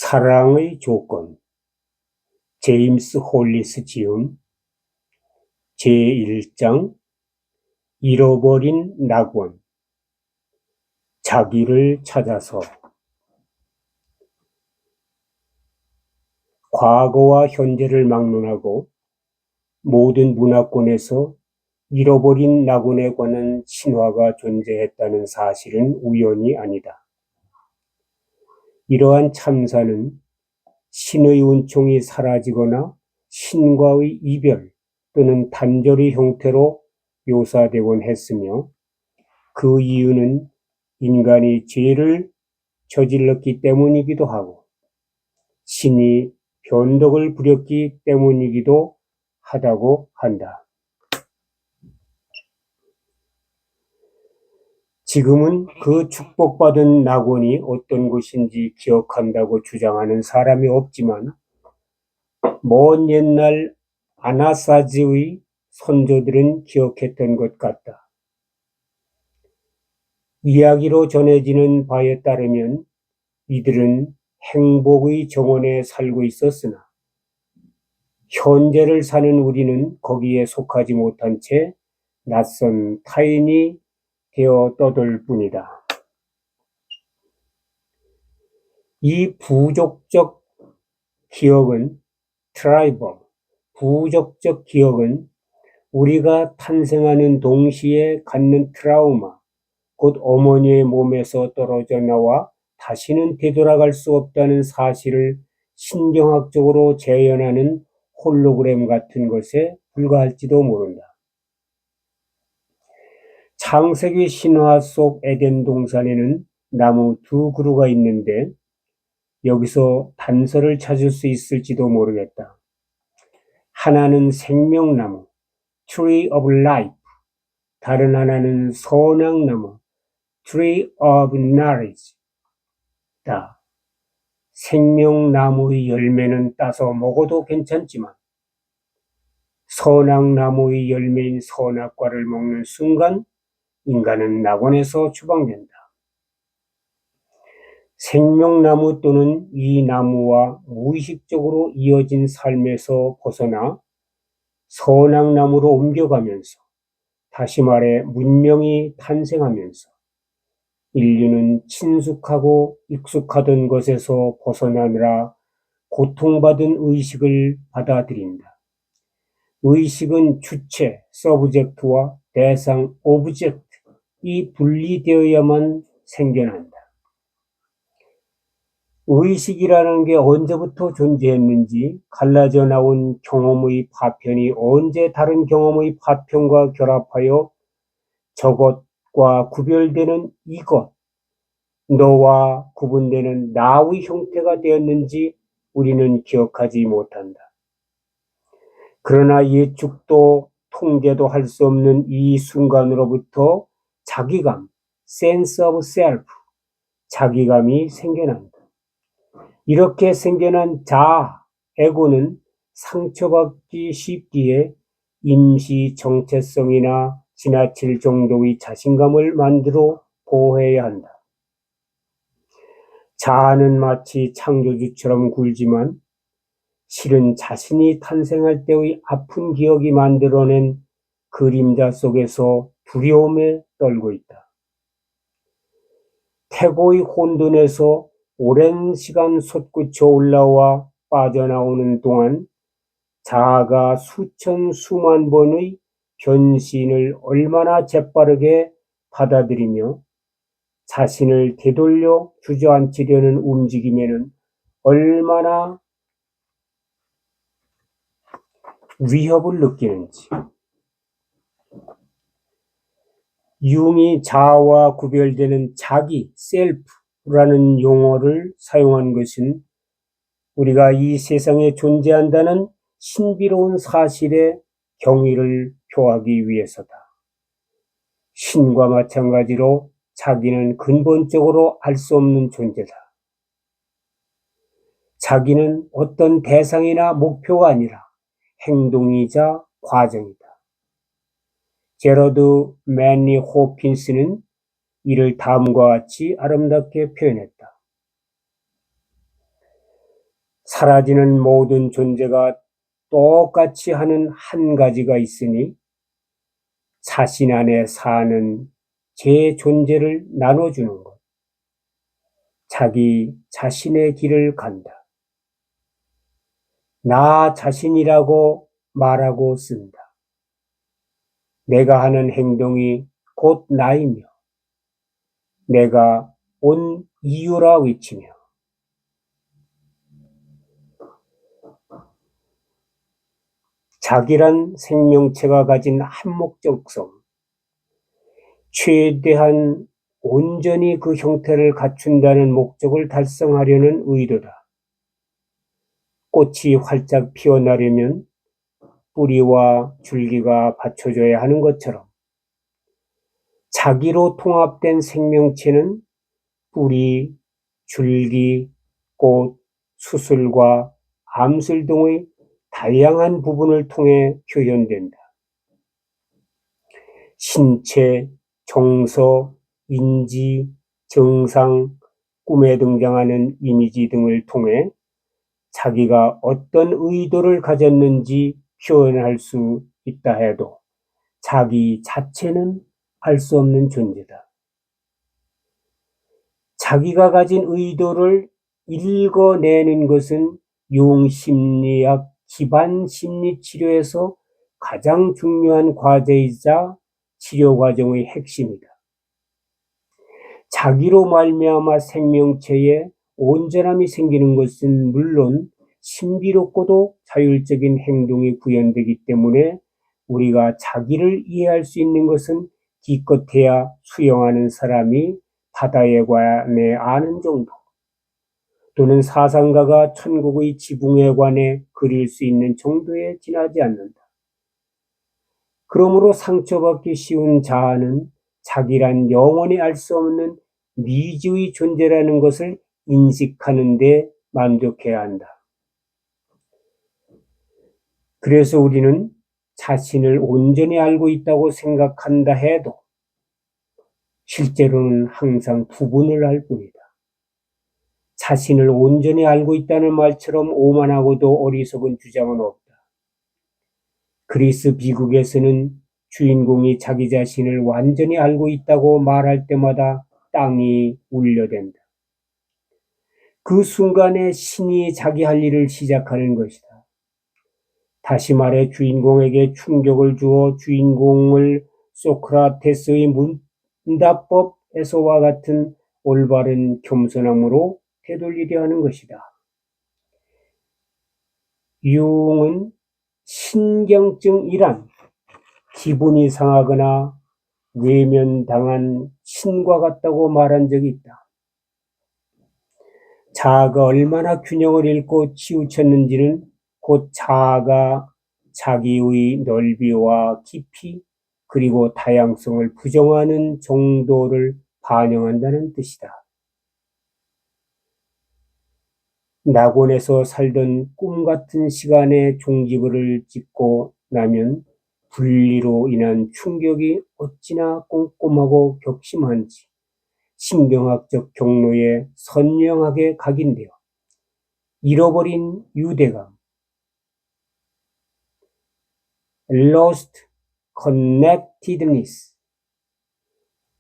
사랑의 조건. 제임스 홀리스 지음. 제1장. 잃어버린 낙원. 자기를 찾아서. 과거와 현재를 막론하고 모든 문화권에서 잃어버린 낙원에 관한 신화가 존재했다는 사실은 우연이 아니다. 이러한 참사는 신의 은총이 사라지거나 신과의 이별 또는 단절의 형태로 묘사되곤 했으며, 그 이유는 인간이 죄를 저질렀기 때문이기도 하고 신이 변덕을 부렸기 때문이기도 하다고 한다. 지금은 그 축복받은 낙원이 어떤 곳인지 기억한다고 주장하는 사람이 없지만, 먼 옛날 아나사즈의 선조들은 기억했던 것 같다. 이야기로 전해지는 바에 따르면 이들은 행복의 정원에 살고 있었으나 현재를 사는 우리는 거기에 속하지 못한 채 낯선 타인이 되어 떠돌 뿐이다. 이 부족적 기억은 부족적 기억은 우리가 탄생하는 동시에 갖는 트라우마, 곧 어머니의 몸에서 떨어져 나와 다시는 되돌아갈 수 없다는 사실을 신경학적으로 재현하는 홀로그램 같은 것에 불과할지도 모른다. 창세기 신화 속 에덴 동산에는 나무 2그루가 있는데 여기서 단서를 찾을 수 있을지도 모르겠다. 하나는 생명나무, Tree of Life, 다른 하나는 선악나무, Tree of Knowledge. 생명나무의 열매는 따서 먹어도 괜찮지만 선악나무의 열매인 선악과를 먹는 순간 인간은 낙원에서 추방된다. 생명나무 또는 이 나무와 무의식적으로 이어진 삶에서 벗어나 선악나무로 옮겨가면서, 다시 말해 문명이 탄생하면서 인류는 친숙하고 익숙하던 것에서 벗어나느라 고통받은 의식을 받아들인다. 의식은 주체, 서브젝트와 대상, 오브젝트, 이 분리되어야만 생겨난다. 의식이라는 게 언제부터 존재했는지, 갈라져 나온 경험의 파편이 언제 다른 경험의 파편과 결합하여 저것과 구별되는 이것, 너와 구분되는 나의 형태가 되었는지 우리는 기억하지 못한다. 그러나 예측도 통제도 할 수 없는 이 순간으로부터 자기감, sense of self, 자기감이 생겨난다. 이렇게 생겨난 자아, 에고는 상처받기 쉽기에 임시 정체성이나 지나칠 정도의 자신감을 만들어 보호해야 한다. 자아는 마치 창조주처럼 굴지만 실은 자신이 탄생할 때의 아픈 기억이 만들어낸 그림자 속에서 두려움에 떨고 있다. 태고의 혼돈에서 오랜 시간 솟구쳐 올라와 빠져나오는 동안 자아가 수천 수만 번의 변신을 얼마나 재빠르게 받아들이며 자신을 되돌려 주저앉히려는 움직임에는 얼마나 위협을 느끼는지. 융이 자아와 구별되는 자기, 셀프라는 용어를 사용한 것은 우리가 이 세상에 존재한다는 신비로운 사실에 경의를 표하기 위해서다. 신과 마찬가지로 자기는 근본적으로 알 수 없는 존재다. 자기는 어떤 대상이나 목표가 아니라 행동이자 과정이다. 제러드 맨리 호킨스는 이를 다음과 같이 아름답게 표현했다. 사라지는 모든 존재가 똑같이 하는 한 가지가 있으니 자신 안에 사는 제 존재를 나눠주는 것. 자기 자신의 길을 간다. 나 자신이라고 말하고 쓴다. 내가 하는 행동이 곧 나이며 내가 온 이유라 외치며 자기란 생명체가 가진 한목적성, 최대한 온전히 그 형태를 갖춘다는 목적을 달성하려는 의도다. 꽃이 활짝 피어나려면 뿌리와 줄기가 받쳐줘야 하는 것처럼 자기로 통합된 생명체는 뿌리, 줄기, 꽃, 수술과 암술 등의 다양한 부분을 통해 표현된다. 신체, 정서, 인지, 정상, 꿈에 등장하는 이미지 등을 통해 자기가 어떤 의도를 가졌는지 표현할 수 있다 해도 자기 자체는 알 수 없는 존재다. 자기가 가진 의도를 읽어내는 것은 융심리학 기반 심리 치료에서 가장 중요한 과제이자 치료 과정의 핵심이다. 자기로 말미암아 생명체에 온전함이 생기는 것은 물론 신비롭고도 자율적인 행동이 구현되기 때문에 우리가 자기를 이해할 수 있는 것은 기껏해야 수영하는 사람이 바다에 관해 아는 정도, 또는 사상가가 천국의 지붕에 관해 그릴 수 있는 정도에 지나지 않는다. 그러므로 상처받기 쉬운 자아는 자기란 영원히 알 수 없는 미지의 존재라는 것을 인식하는 데 만족해야 한다. 그래서 우리는 자신을 온전히 알고 있다고 생각한다 해도 실제로는 항상 부분을 알 뿐이다. 자신을 온전히 알고 있다는 말처럼 오만하고도 어리석은 주장은 없다. 그리스 비극에서는 주인공이 자기 자신을 완전히 알고 있다고 말할 때마다 땅이 울려댄다. 그 순간에 신이 자기 할 일을 시작하는 것이다. 다시 말해 주인공에게 충격을 주어 주인공을 소크라테스의 문답법에서와 같은 올바른 겸손함으로 되돌리려 하는 것이다. 융은 신경증이란 기분이 상하거나 외면당한 신과 같다고 말한 적이 있다. 자아가 얼마나 균형을 잃고 치우쳤는지는 곧 자아가 자기의 넓이와 깊이 그리고 다양성을 부정하는 정도를 반영한다는 뜻이다. 낙원에서 살던 꿈 같은 시간에 종지부를 찍고 나면 분리로 인한 충격이 어찌나 꼼꼼하고 격심한지 신경학적 경로에 선명하게 각인되어 잃어버린 유대감, lost connectedness,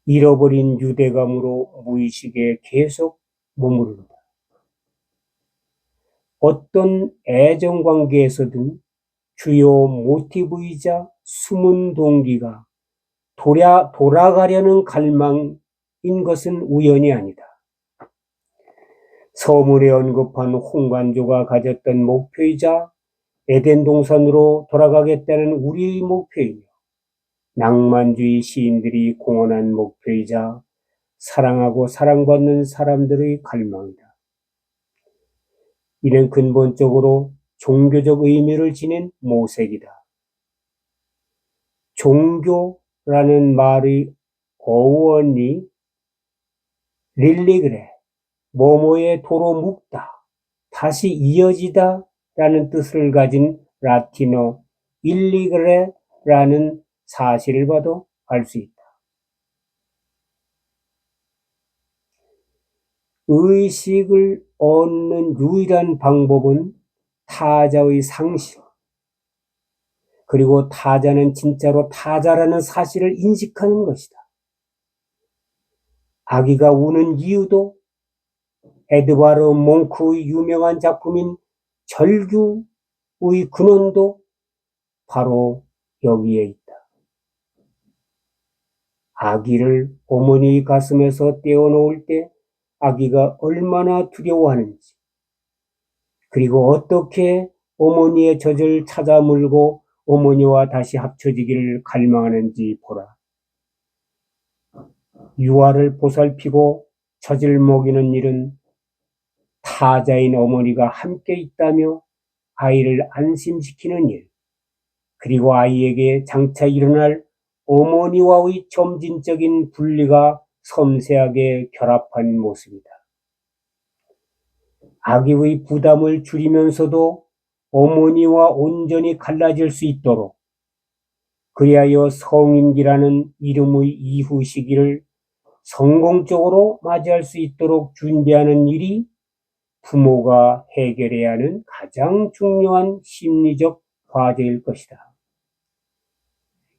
잃어버린 유대감으로 무의식에 계속 머무른다. 어떤 애정관계에서든 주요 모티브이자 숨은 동기가 돌아가려는 갈망인 것은 우연이 아니다. 서문에 언급한 홍관조가 가졌던 목표이자 에덴 동산으로 돌아가겠다는 우리의 목표이며 낭만주의 시인들이 공언한 목표이자 사랑하고 사랑받는 사람들의 갈망이다. 이는 근본적으로 종교적 의미를 지닌 모색이다. 종교라는 말의 어원이 릴리그레, 뭐뭐에 도로 묶다, 다시 이어지다 라는 뜻을 가진 라틴어 일리그레라는 사실을 봐도 알 수 있다. 의식을 얻는 유일한 방법은 타자의 상실, 그리고 타자는 진짜로 타자라는 사실을 인식하는 것이다. 아기가 우는 이유도 에드바르 몽크의 유명한 작품인 절규의 근원도 바로 여기에 있다. 아기를 어머니 가슴에서 떼어놓을 때 아기가 얼마나 두려워하는지, 그리고 어떻게 어머니의 젖을 찾아 물고 어머니와 다시 합쳐지기를 갈망하는지 보라. 유아를 보살피고 젖을 먹이는 일은 타자인 어머니가 함께 있다며 아이를 안심시키는 일, 그리고 아이에게 장차 일어날 어머니와의 점진적인 분리가 섬세하게 결합한 모습이다. 아기의 부담을 줄이면서도 어머니와 온전히 갈라질 수 있도록, 그리하여 성인기라는 이름의 이후 시기를 성공적으로 맞이할 수 있도록 준비하는 일이 부모가 해결해야 하는 가장 중요한 심리적 과제일 것이다.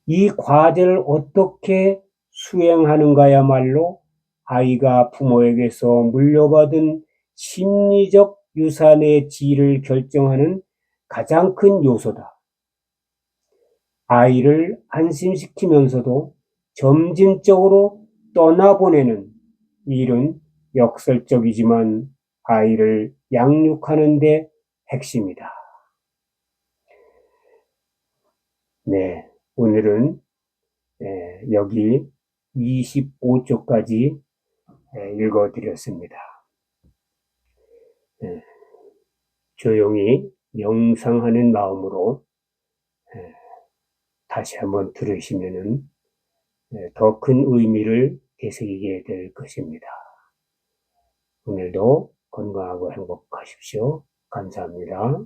이 과제를 어떻게 수행하는가야말로 아이가 부모에게서 물려받은 심리적 유산의 질을 결정하는 가장 큰 요소다. 아이를 안심시키면서도 점진적으로 떠나보내는 일은 역설적이지만 아이를 양육하는 데 핵심이다. 네, 오늘은 여기 25쪽까지 읽어드렸습니다. 조용히 명상하는 마음으로 다시 한번 들으시면은 더 큰 의미를 되새기게 될 것입니다. 오늘도 건강하고 행복하십시오. 감사합니다.